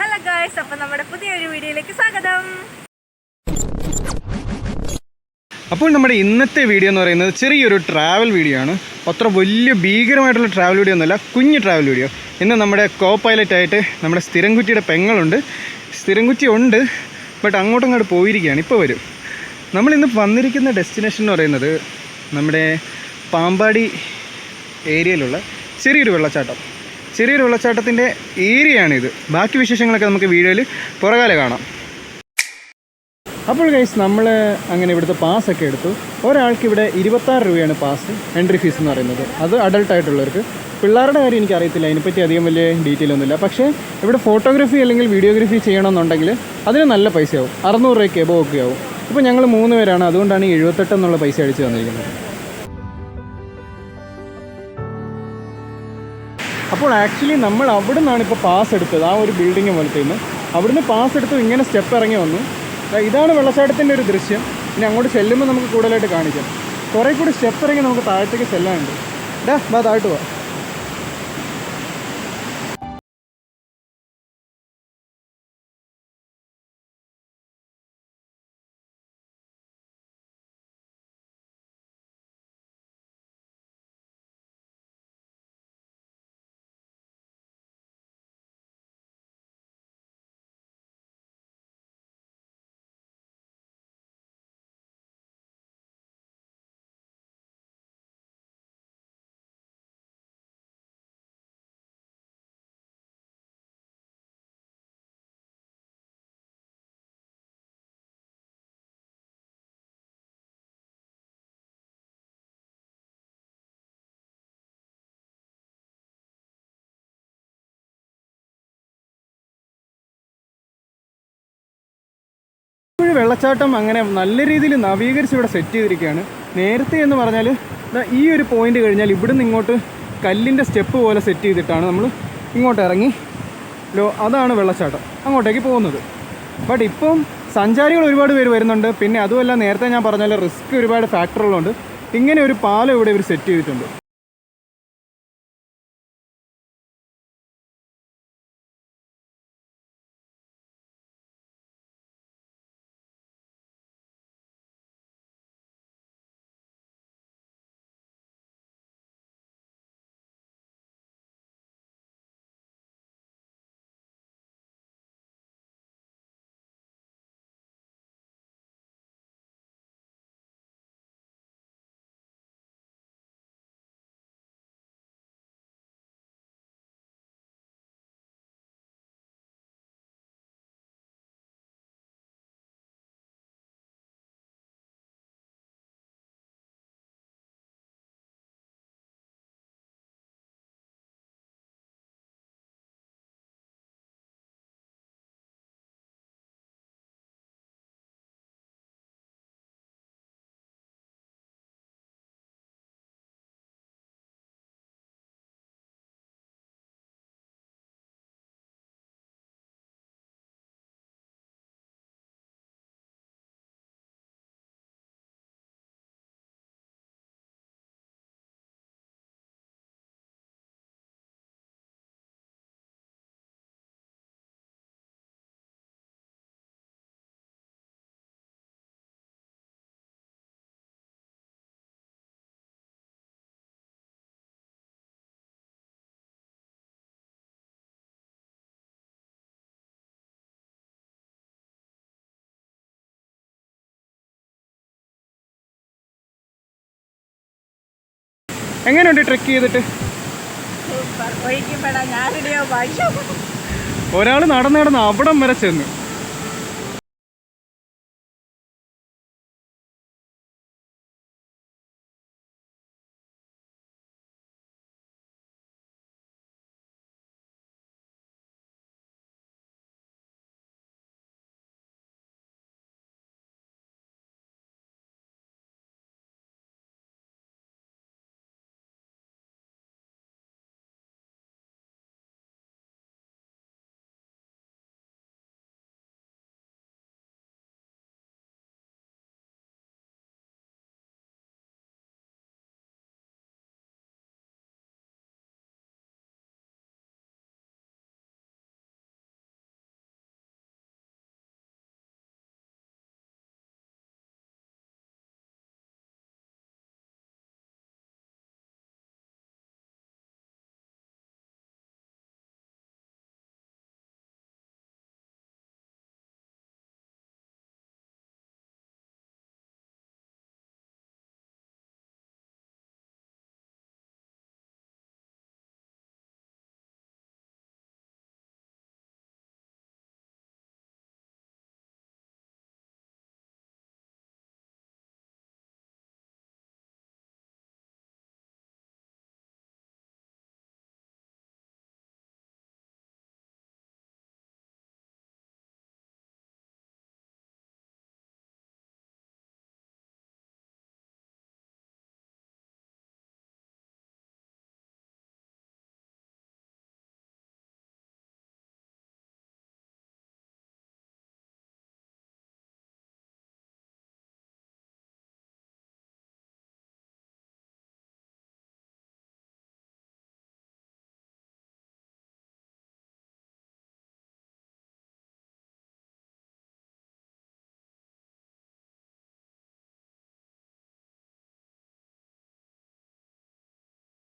Hello guys, അപ്പോൾ നമ്മുടെ പുതിയൊരു വീഡിയോയിലേക്ക് സ്വാഗതം. അപ്പോൾ നമ്മുടെ ഇന്നത്തെ വീഡിയോ എന്ന് പറയുന്നത് ചെറിയൊരു ട്രാവൽ വീഡിയോ ആണ്. അത്ര വലിയ ഭീകരമായിട്ടുള്ള ട്രാവൽ വീഡിയോ ഒന്നുമല്ല, കുഞ്ഞ് ട്രാവൽ വീഡിയോ. ഇന്ന് നമ്മുടെ കോ പൈലറ്റായിട്ട് നമ്മുടെ സ്ഥിരംകുറ്റിയുടെ പെങ്ങളുണ്ട്. സ്ഥിരംകുറ്റി ഉണ്ട്, ബട്ട് അങ്ങോട്ടും പോയിരിക്കുകയാണ്, ഇപ്പോൾ വരും. നമ്മളിന്ന് വന്നിരിക്കുന്ന ഡെസ്റ്റിനേഷൻ എന്ന് പറയുന്നത് നമ്മുടെ പാമ്പാടി ഏരിയയിലുള്ള ചെറിയൊരു വെള്ളച്ചാട്ടത്തിൻ്റെ ഏരിയയാണിത്. ബാക്കി വിശേഷങ്ങളൊക്കെ നമുക്ക് വീഡിയോയിൽ പുറകാലെ കാണാം. അപ്പോൾ ഗൈസ്, നമ്മൾ അങ്ങനെ ഇവിടുത്തെ പാസ്സൊക്കെ എടുത്തു. ഒരാൾക്ക് ഇവിടെ 26 രൂപയാണ് പാസ്, എൻട്രി ഫീസ് എന്ന് പറയുന്നത്. അത് അഡൾട്ടായിട്ടുള്ളവർക്ക്. പിള്ളേരുടെ കാര്യം എനിക്കറിയത്തില്ല, അതിനെപ്പറ്റി അധികം വലിയ ഡീറ്റെയിൽ ഒന്നുമില്ല. പക്ഷേ ഇവിടെ ഫോട്ടോഗ്രാഫി അല്ലെങ്കിൽ വീഡിയോഗ്രാഫി ചെയ്യണമെന്നുണ്ടെങ്കിൽ അതിന് നല്ല പൈസയാവും. 600 രൂപയ്ക്ക് എബോ ഒക്കെ ആവും. ഇപ്പോൾ ഞങ്ങൾ 3 പേരാണ്, അതുകൊണ്ടാണ് 78 എന്നുള്ള പൈസ അടിച്ച് തന്നിരിക്കുന്നത്. അപ്പോൾ ആക്ച്വലി നമ്മൾ അവിടെ നിന്നാണ് ഇപ്പോൾ പാസ് എടുത്തത്, ആ ഒരു ബിൽഡിങ് പോലത്തെ നിന്ന്. അവിടുന്ന് പാസ് എടുത്തു, ഇങ്ങനെ സ്റ്റെപ്പ് ഇറങ്ങി വന്നു. ഇതാണ് വെള്ളച്ചാട്ടത്തിൻ്റെ ഒരു ദൃശ്യം. ഇനി അങ്ങോട്ട് ചെല്ലുമ്പോൾ നമുക്ക് കൂടുതലായിട്ട് കാണിക്കാം. കുറേ കൂടി സ്റ്റെപ്പ് ഇറങ്ങി നമുക്ക് താഴത്തേക്ക് ചെല്ലാനുണ്ട്. താഴോട്ട് പോവാം. വെള്ളച്ചാട്ടം അങ്ങനെ നല്ല രീതിയിൽ നവീകരിച്ച് ഇവിടെ സെറ്റ് ചെയ്തിരിക്കുകയാണ്. നേരത്തെ എന്ന് പറഞ്ഞാൽ ഈ ഒരു പോയിന്റ് കഴിഞ്ഞാൽ ഇവിടുന്ന് ഇങ്ങോട്ട് കല്ലിൻ്റെ സ്റ്റെപ്പ് പോലെ സെറ്റ് ചെയ്തിട്ടാണ് നമ്മൾ ഇങ്ങോട്ട് ഇറങ്ങി അതാണ് വെള്ളച്ചാട്ടം അങ്ങോട്ടേക്ക് പോകുന്നത്. ബട്ട് ഇപ്പം സഞ്ചാരികൾ ഒരുപാട് പേര് വരുന്നുണ്ട്. പിന്നെ അതുമല്ല, നേരത്തെ ഞാൻ പറഞ്ഞാൽ റിസ്ക് ഒരുപാട് ഫാക്ടറുകളുണ്ട്. ഇങ്ങനെ ഒരു പാലം ഇവിടെ ഇവർ സെറ്റ് ചെയ്തിട്ടുണ്ട്. എങ്ങനെയുണ്ട് ട്രെക്ക് ചെയ്തിട്ട്? ഒരാൾ നടന്ന് അവിടം വരെ ചെന്ന്